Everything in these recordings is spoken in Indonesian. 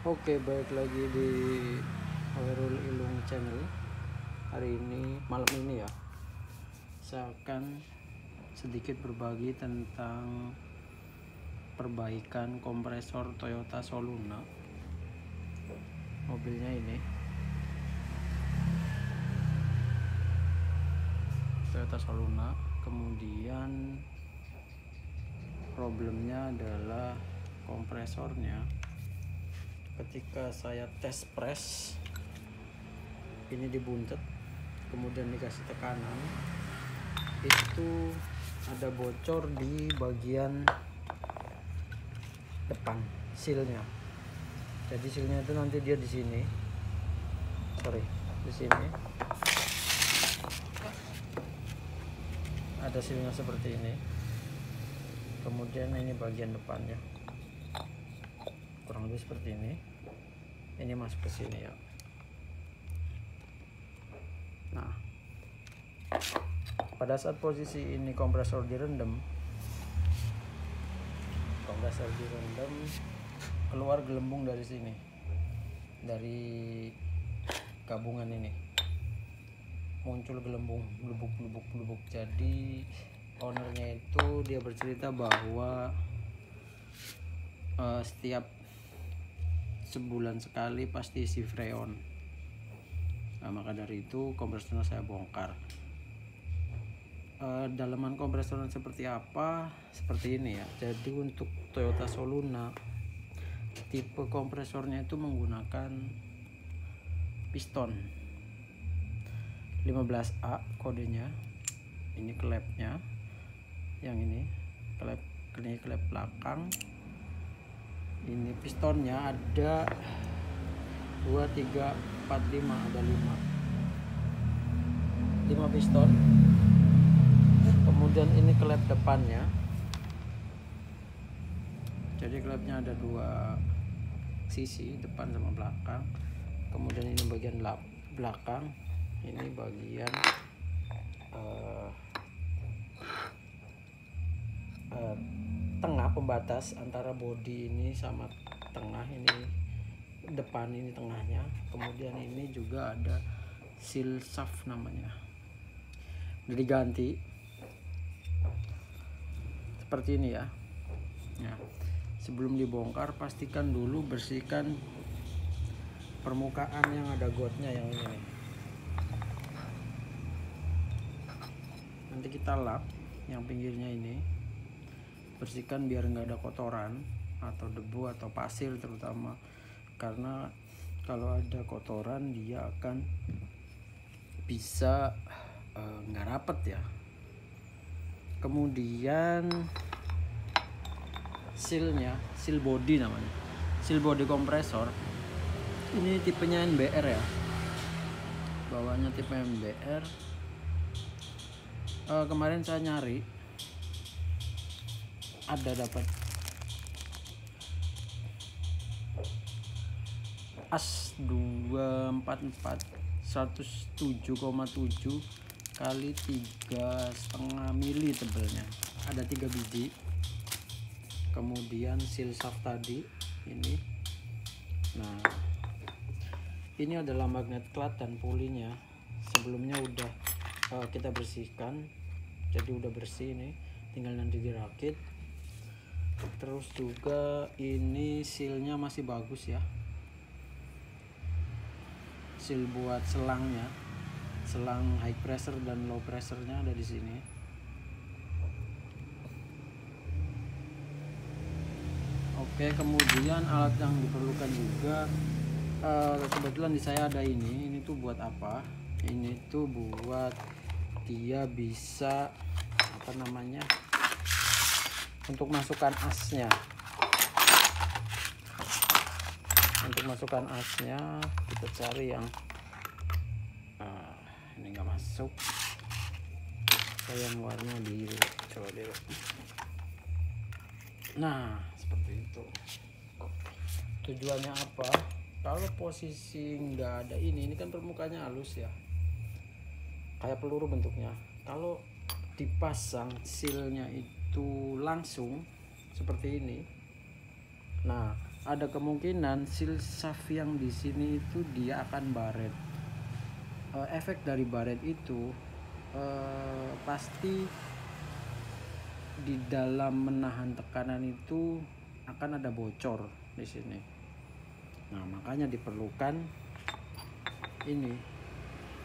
Oke, balik lagi di Hoerul Ilung Channel. Hari ini, malam ini ya, saya akan sedikit berbagi tentang perbaikan kompresor Toyota Soluna. Mobilnya ini Toyota Soluna. Kemudian problemnya adalah kompresornya. Ketika saya tes press, ini dibuntet, kemudian dikasih tekanan, itu ada bocor di bagian depan sealnya. Jadi sealnya itu nanti dia di sini, di sini ada sealnya seperti ini. Kemudian ini bagian depannya, kurang lebih seperti ini. Ini masuk ke sini ya. Nah, pada saat posisi ini kompresor direndam, keluar gelembung dari sini, dari gabungan ini muncul gelembung, blubuk. Jadi ownernya itu dia bercerita bahwa setiap sebulan sekali pasti isi freon. Nah, maka dari itu kompresornya saya bongkar. Dalaman kompresornya seperti apa? Seperti ini ya. Jadi untuk Toyota Soluna, tipe kompresornya itu menggunakan piston 15A kodenya. Ini klepnya, yang ini klep belakang. Ini pistonnya ada 2, 3, 4, 5, ada 5 piston. Kemudian ini klep depannya, jadi klepnya ada 2 sisi, depan sama belakang. Kemudian ini bagian belakang, ini bagian tengah, pembatas antara bodi ini sama tengah, ini depan, ini tengahnya. Kemudian ini juga ada seal shaft namanya, udah diganti seperti ini ya. Nah, sebelum dibongkar pastikan dulu bersihkan permukaan yang ada gotnya, yang ini nih. Nanti kita lap yang pinggirnya ini, bersihkan biar nggak ada kotoran atau debu atau pasir terutama, karena kalau ada kotoran dia akan bisa nggak rapet ya. Kemudian seal body namanya, seal body kompresor ini tipenya NBR ya, bawahnya tipe NBR. Kemarin saya nyari ada dapat AS 244 107,7 kali 3,5 mili tebelnya, ada 3 biji. Kemudian seal shaft tadi ini. Nah, ini adalah magnet clat dan pulinya, sebelumnya udah kita bersihkan, jadi udah bersih nih, tinggal nanti dirakit. Terus juga ini sealnya masih bagus ya, seal buat selangnya, selang high pressure dan low pressure-nya ada di sini. Oke, kemudian alat yang diperlukan juga, kebetulan di saya ada ini tuh buat apa? Ini tuh buat dia bisa apa namanya, untuk masukkan asnya. Untuk masukkan asnya kita cari yang ini nggak masuk, yang warna biru, coba deh. Nah, seperti itu. Tujuannya apa? Kalau posisi nggak ada ini kan permukaannya halus ya, kayak peluru bentuknya. Kalau dipasang sealnya itu langsung seperti ini, nah ada kemungkinan seal shaft yang di sini itu dia akan baret. Efek dari baret itu pasti di dalam menahan tekanan itu akan ada bocor di sini. Nah, makanya diperlukan ini.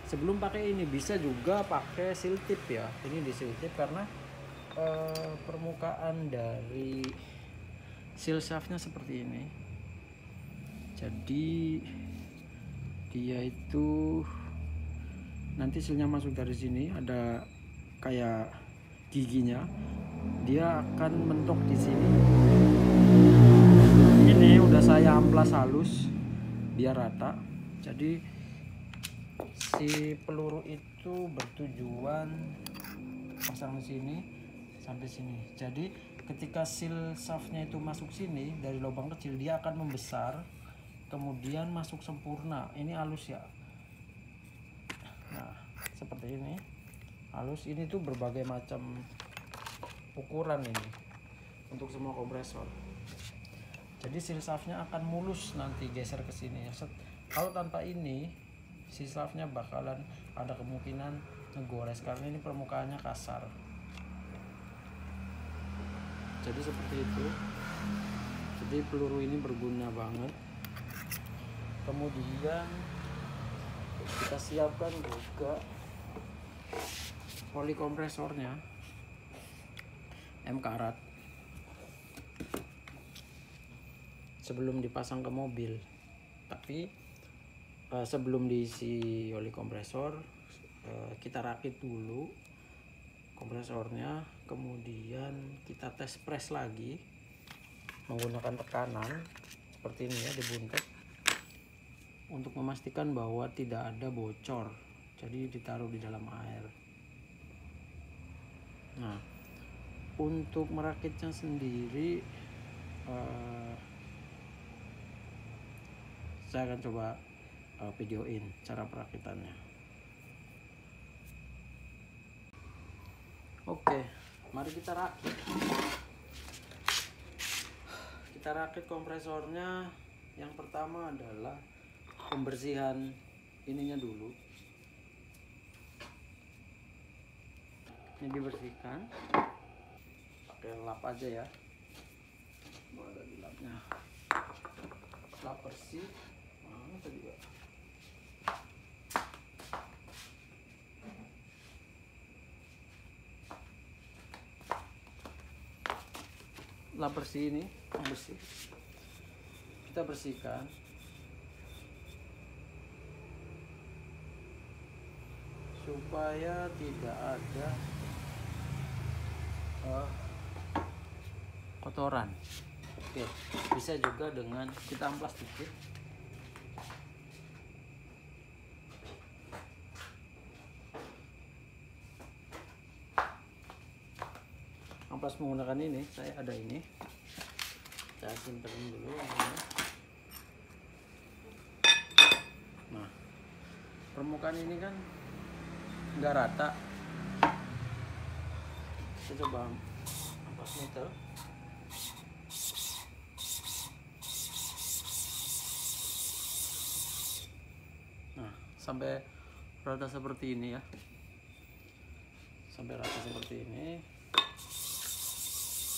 Sebelum pakai ini bisa juga pakai seal tip ya. Ini di seal tip karena permukaan dari seal shaftnya seperti ini. Jadi dia itu nanti sealnya masuk dari sini, ada kayak giginya, dia akan mentok di sini. Ini udah saya amplas halus biar rata. Jadi si peluru itu bertujuan pasang di sini sampai sini. Jadi ketika seal shaftnya itu masuk sini dari lubang kecil, dia akan membesar kemudian masuk sempurna. Ini halus ya. Nah, seperti ini halus. Ini tuh berbagai macam ukuran ini untuk semua kompresor. Jadi seal shaftnya akan mulus nanti geser ke sini. Kalau tanpa ini seal shaftnya bakalan ada kemungkinan ngegores karena ini permukaannya kasar. Jadi seperti itu. Jadi peluru ini berguna banget. Kemudian kita siapkan juga oli kompresornya M karat sebelum dipasang ke mobil. Tapi sebelum diisi oli kompresor, kita rakit dulu kompresornya, kemudian kita tes press lagi menggunakan tekanan seperti ini ya, di buntet, untuk memastikan bahwa tidak ada bocor. Jadi ditaruh di dalam air. Nah, untuk merakitnya sendiri saya akan coba videoin cara perakitannya. Oke, mari kita rakit. Kita rakit kompresornya. Yang pertama adalah pembersihan ininya dulu. Ini dibersihkan pakai lap aja ya. Boleh di lapnya. Lap bersih. Mana tadi ya? Lap bersih ini, yang bersih. Kita bersihkan. Supaya tidak ada kotoran. Oke, bisa juga dengan kita amplas dikit. Amplas menggunakan ini, saya ada ini. Saya simpan dulu ini. Nah, permukaan ini kan nggak rata. Kita coba amplas meter. Nah, sampai rata seperti ini ya. Sampai rata seperti ini.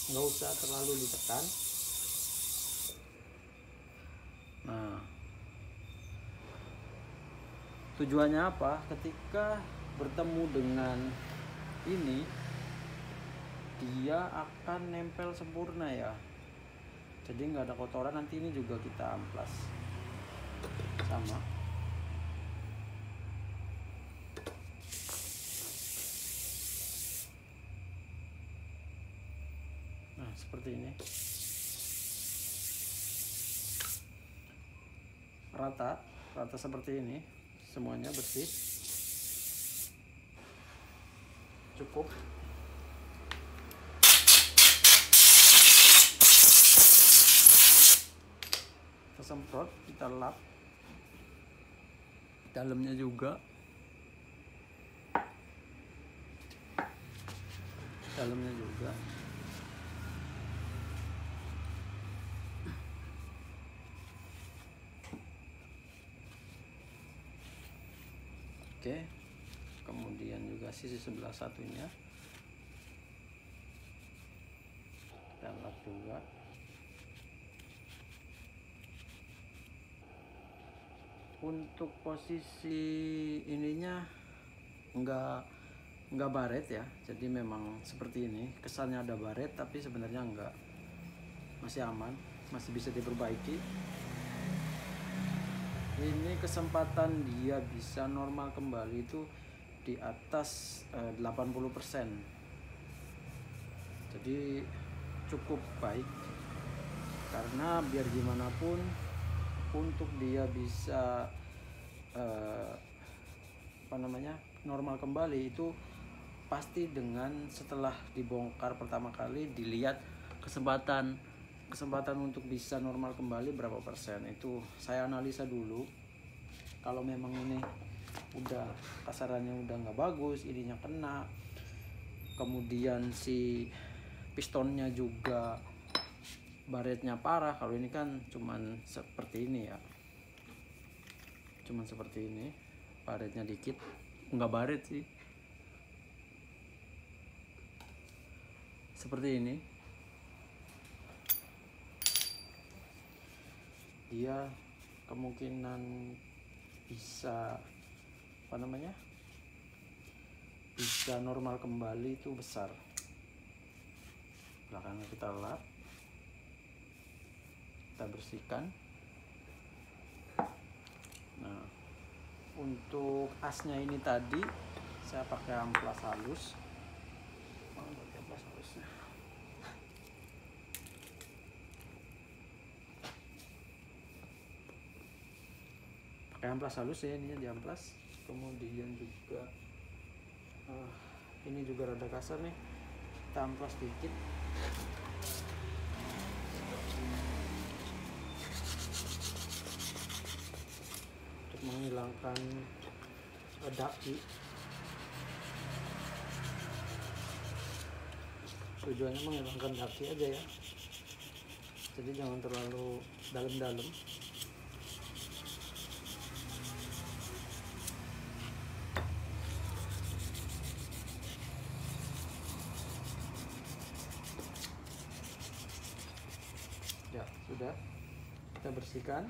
Nggak usah terlalu ditekan. Nah, tujuannya apa? Ketika bertemu dengan ini, dia akan nempel sempurna ya. Jadi nggak ada kotoran. Nanti ini juga kita amplas sama. Nah, seperti ini. Rata seperti ini. Semuanya bersih. Cukup. Kita semprot, kita lap. Dalamnya juga. Dalamnya juga. Oke, kemudian juga sisi sebelah satunya kita angkat juga. Untuk posisi ininya enggak baret ya, jadi memang seperti ini, kesannya ada baret tapi sebenarnya enggak, masih aman, masih bisa diperbaiki. Ini kesempatan dia bisa normal kembali itu di atas 80%, jadi cukup baik, karena biar gimana pun untuk dia bisa normal kembali itu pasti dengan setelah dibongkar pertama kali dilihat kesempatan untuk bisa normal kembali berapa persen. Itu saya analisa dulu. Kalau memang ini udah kasarannya udah nggak bagus, ininya kena, kemudian si pistonnya juga baretnya parah. Kalau ini kan cuman seperti ini ya, cuman seperti ini, baretnya dikit, nggak baret sih, seperti ini. Dia kemungkinan bisa bisa normal kembali itu besar. Belakangnya kita lap, kita bersihkan. Nah, untuk asnya ini tadi saya pakai amplas halus. Pakai amplas halus ya, ininya di amplas. Kemudian juga ini juga rada kasar nih, kita amplas dikit. Untuk menghilangkan daki. Tujuannya menghilangkan daki aja ya, jadi jangan terlalu dalam-dalam. Ya sudah, kita bersihkan.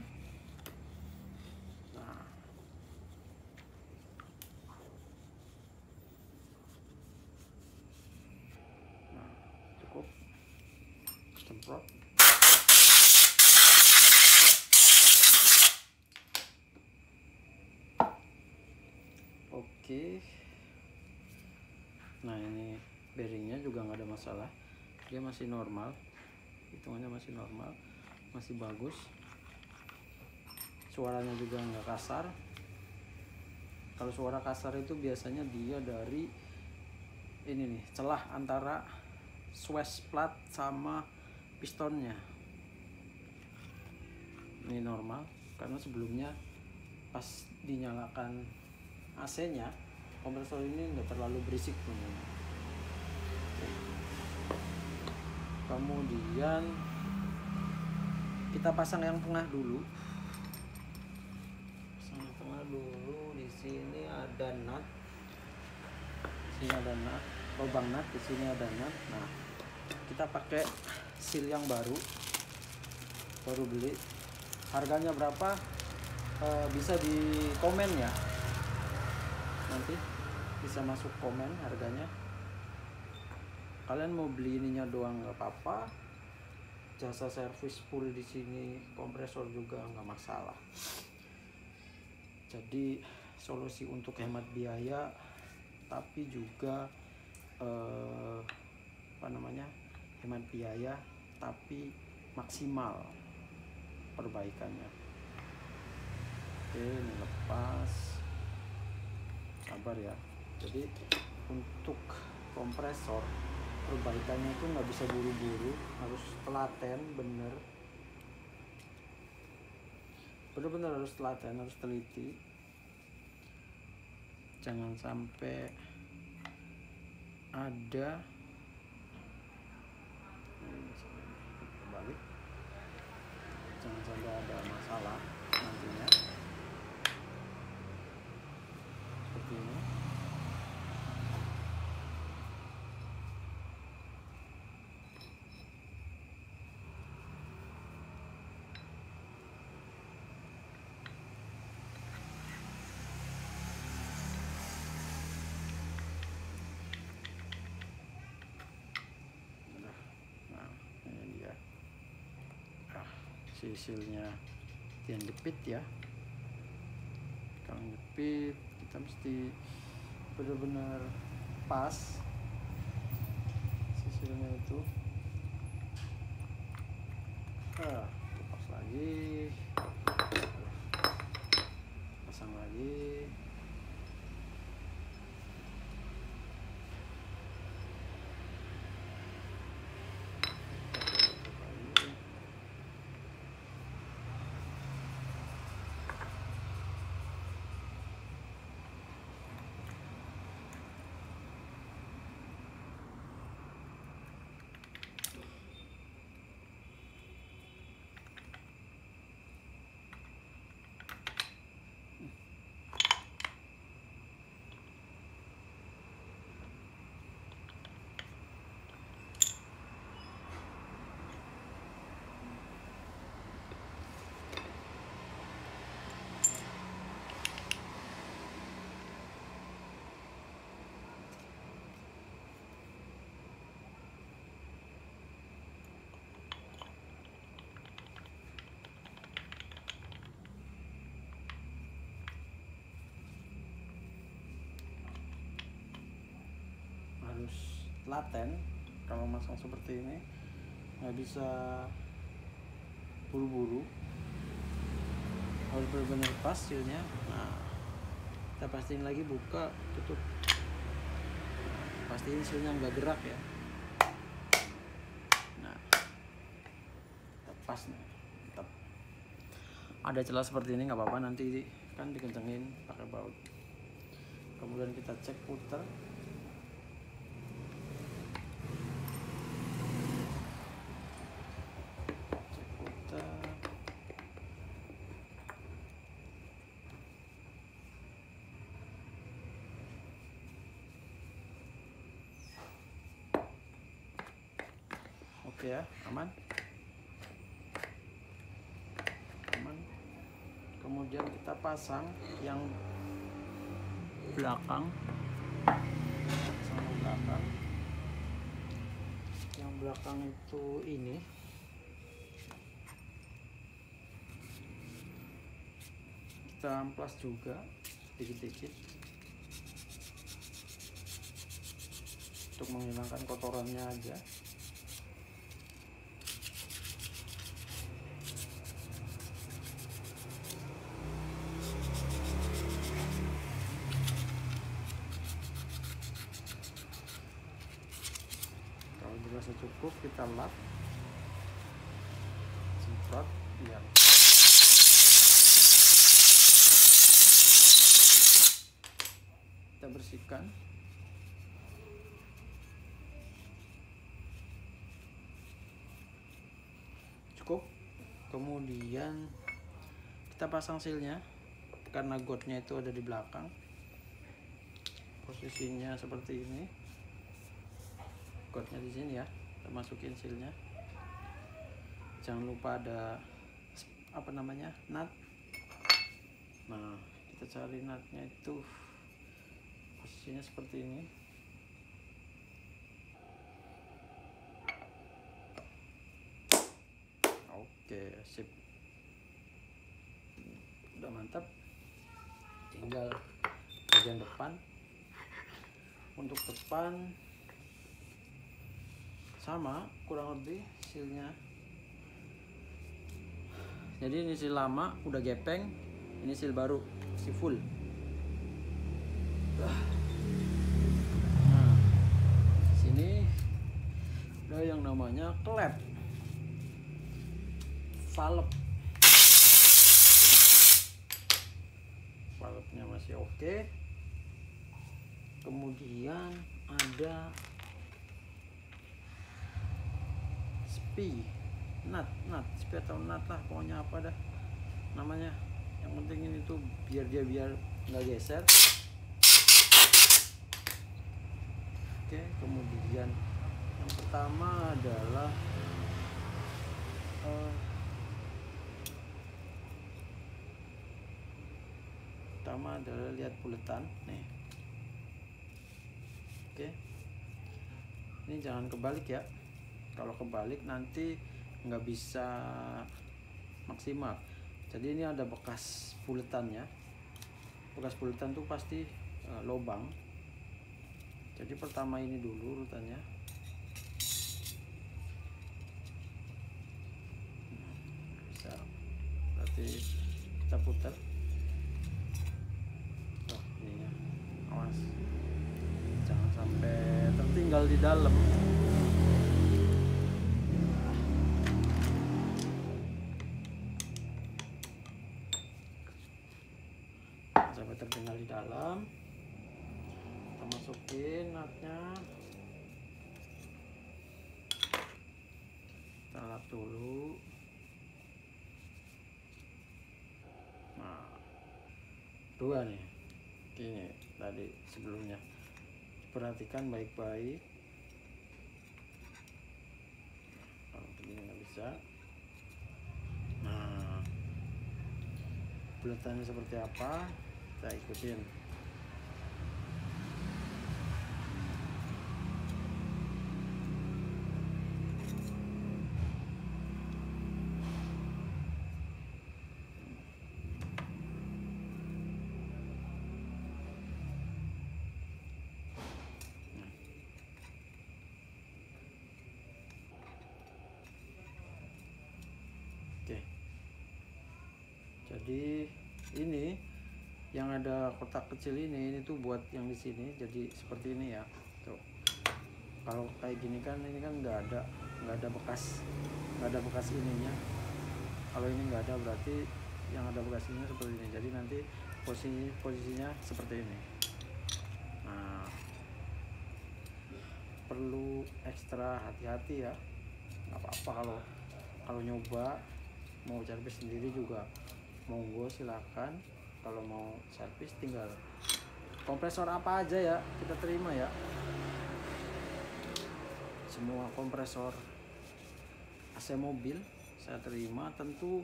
Nah, cukup semprot. Oke, nah ini bearingnya juga nggak ada masalah, dia masih normal, hitungannya masih normal, masih bagus. Suaranya juga nggak kasar. Kalau suara kasar itu biasanya dia dari ini nih, celah antara swash plat sama pistonnya. Ini normal karena sebelumnya pas dinyalakan AC-nya, kompresor ini nggak terlalu berisik bunyinya. Kemudian kita pasang yang tengah dulu. Pasang yang tengah dulu. Di sini ada nut. Di sini ada nut, lubang nut. Di sini ada nut. Nah, kita pakai seal yang baru beli. Harganya berapa? Bisa di komen ya. Nanti bisa masuk komen harganya. Kalian mau beli ininya doang nggak apa-apa, jasa servis full di sini, kompresor juga nggak masalah. Jadi solusi untuk hemat biaya, tapi juga hemat biaya tapi maksimal perbaikannya. Oke, ini lepas, sabar ya. Jadi untuk kompresor perbaikannya itu nggak bisa buru-buru, harus telaten, bener-bener harus telaten, harus teliti. Jangan sampai ada jangan sampai ada masalah nantinya. Seperti si sealnya yang jepit ya. Kalau jepit kita mesti benar-benar pas si sealnya itu. Lepas lagi, pasang lagi. Harus telaten kalau masang seperti ini, nggak bisa buru-buru, harus benar-benar pas sealnya. Nah, kita pastiin lagi, buka tutup, pastiin sealnya nggak gerak ya. Nah, pas nih, tetap ada celah seperti ini nggak apa-apa, nanti kan dikencengin pakai baut. Kemudian kita cek putar. Oke ya, aman. Kemudian kita pasang yang belakang, yang belakang itu ini. Kita amplas juga dikit-dikit untuk menghilangkan kotorannya aja. Kalau dirasa cukup, kita lap, semprot biar kita bersihkan. Cukup. Kemudian kita pasang sealnya, karena godnya itu ada di belakang. Posisinya seperti ini, godnya di sini ya, kita masukin sealnya. Jangan lupa ada apa namanya, nut. Nah, kita cari nutnya itu posisinya seperti ini. Oke, sip, udah mantap. Tinggal bagian depan. Untuk depan sama kurang lebih sealnya. Jadi ini seal lama udah gepeng, ini seal baru, si full. Nah, sini ada yang namanya klep, valve. Valve-nya masih oke. Kemudian ada nut atau nut lah, pokoknya apa dah namanya. Yang penting ini tuh biar nggak geser. Oke, kemudian yang pertama adalah lihat buletan nih. Oke, ini jangan kebalik ya. Kalau kebalik nanti nggak bisa maksimal. Jadi ini ada bekas buletannya, bekas buletan tuh pasti lubang. Jadi pertama ini dulu urutannya. Bisa, berarti kita putar. Oh, ininya awas jangan sampai tertinggal di dalam. Sampai tertinggal di dalam, kita masukin nutnya, kita lap dulu. Nah, dua nih, ini tadi sebelumnya, perhatikan baik-baik. Kalau begini nggak bisa. Nah, buletannya seperti apa, kita ikutin. Oke, jadi ini yang ada kotak kecil ini tuh buat yang di sini, jadi seperti ini ya. Tuh, kalau kayak gini kan, ini kan nggak ada bekas ininya. Kalau ini nggak ada, berarti yang ada bekasnya seperti ini. Jadi nanti posisinya seperti ini. Nah, perlu ekstra hati-hati ya. Nggak apa-apa kalau nyoba mau servis sendiri juga monggo, silakan. Kalau mau servis tinggal kompresor apa aja ya kita terima ya, semua kompresor AC mobil saya terima. Tentu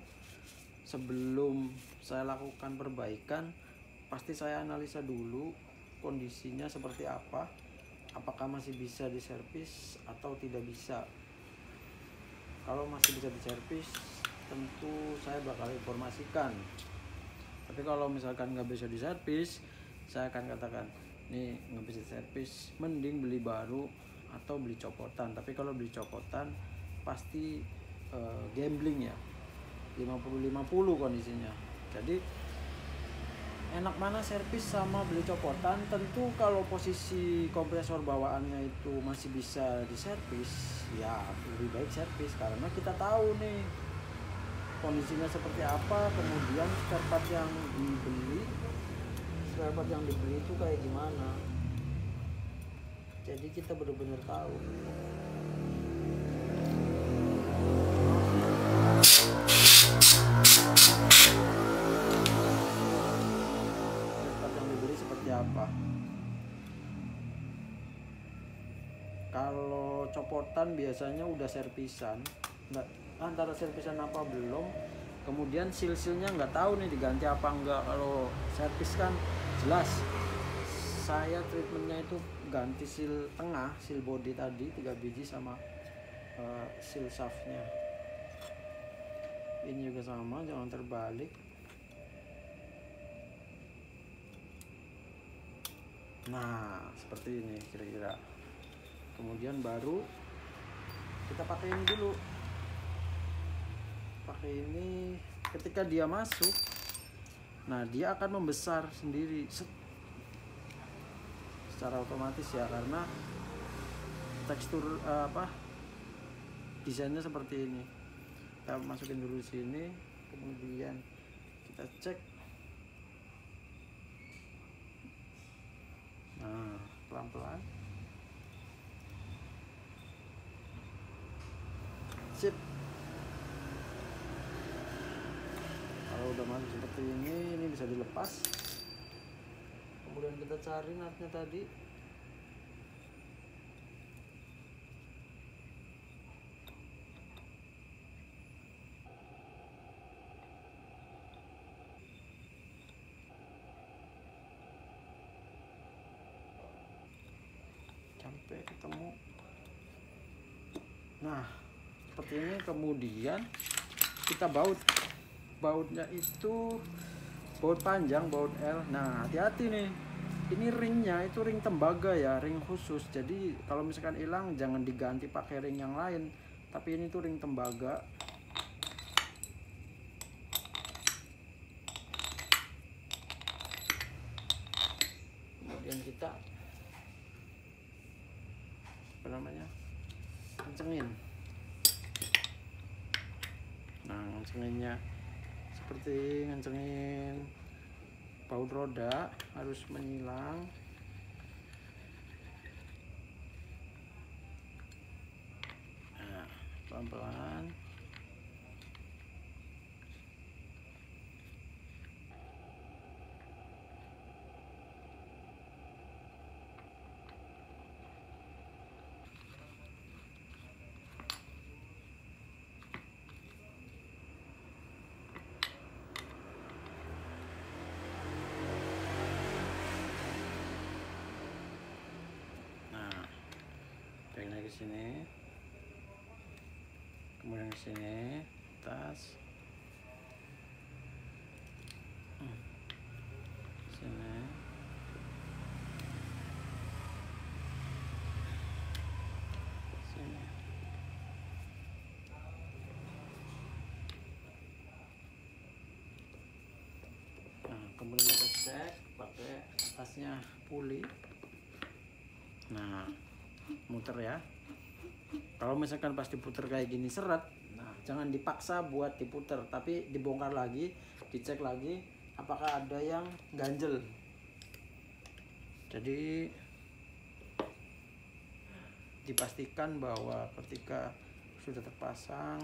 sebelum saya lakukan perbaikan pasti saya analisa dulu kondisinya seperti apa, apakah masih bisa diservis atau tidak bisa. Kalau masih bisa diservis tentu saya bakal informasikan. Tapi kalau misalkan nggak bisa diservis, saya akan katakan nih nggak bisa diservis, mending beli baru atau beli copotan. Tapi kalau beli copotan pasti gambling ya, 50-50 kondisinya. Jadi enak mana servis sama beli copotan? Tentu kalau posisi kompresor bawaannya itu masih bisa diservis, ya lebih baik servis, karena kita tahu nih kondisinya seperti apa, kemudian spare part yang dibeli itu kayak gimana. Jadi kita benar-benar tahu. Spare part yang dibeli seperti apa. Kalau copotan biasanya udah servisan, antara servisan apa belum, kemudian seal-sealnya nggak tahu nih diganti apa enggak. Kalau servis kan jelas, saya treatmentnya itu ganti seal tengah, seal body tadi 3 biji sama seal shaftnya. Ini juga sama, jangan terbalik. Nah seperti ini kira-kira. Kemudian baru kita pakai ini dulu. Pakai ini, ketika dia masuk, nah dia akan membesar sendiri secara otomatis ya, karena tekstur desainnya seperti ini. Kita masukin dulu sini, kemudian kita cek. Nah pelan-pelan, sip. Kalau udah masuk seperti ini bisa dilepas. Kemudian kita cari nutnya tadi. Sampai ketemu. Nah, seperti ini, kemudian kita baut. bautnya itu baut panjang, baut L. Nah, hati-hati nih. Ini ringnya itu ring tembaga ya, ring khusus. Jadi kalau misalkan hilang jangan diganti pakai ring yang lain. Tapi ini tuh ring tembaga. Kemudian kita apa namanya? Kencengin. Nah, ngencenginnya seperti ngencengin baut roda, harus menyilang. Nah, pelan-pelan. Lagi ke sini, kemudian ke sini, atas, sini, sini. Nah, kemudian kita cek pakai atasnya puli. Nah, muter ya. Kalau misalkan pas diputer kayak gini seret, nah jangan dipaksa buat diputer, tapi dibongkar lagi, dicek lagi apakah ada yang ganjel. Jadi dipastikan bahwa ketika sudah terpasang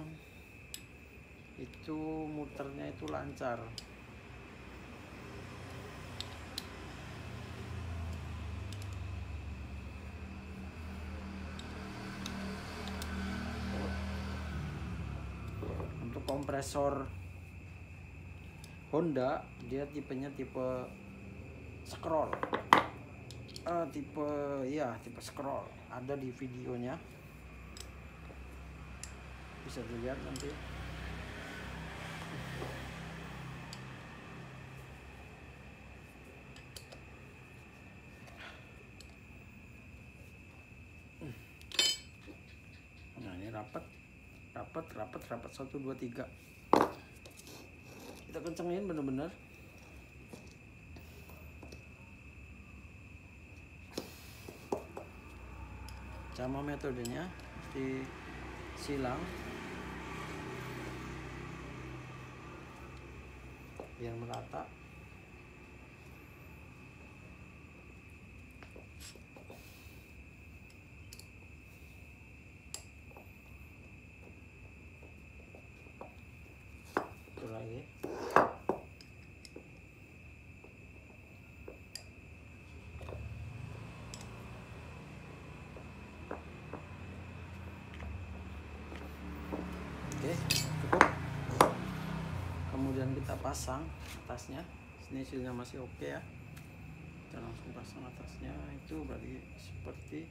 itu muternya itu lancar. Untuk kompresor Honda, dia tipenya tipe scroll, tipe scroll. Ada di videonya, bisa dilihat nanti. Nah, ini rapat 1 2 3. Kita kencengin bener-bener. Sama metodenya, disilang biar merata. Itu lagi. Oke, cukup. Kemudian kita pasang atasnya. Ini hasilnya masih oke ya. Kita langsung pasang atasnya. Itu berarti seperti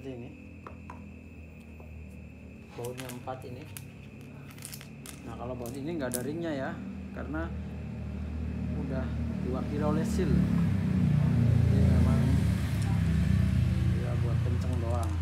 ini. Bautnya 4 ini. Nah, kalau baut ini nggak ada ringnya ya, karena udah diwakili oleh seal. Jadi memang ya buat kenceng doang.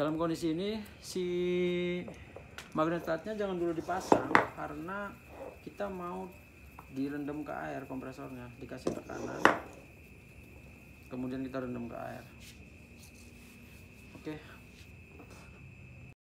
Dalam kondisi ini si Magnet cutnya jangan dulu dipasang karena kita mau direndam ke air kompresornya, dikasih tekanan, kemudian kita rendam ke air. Oke.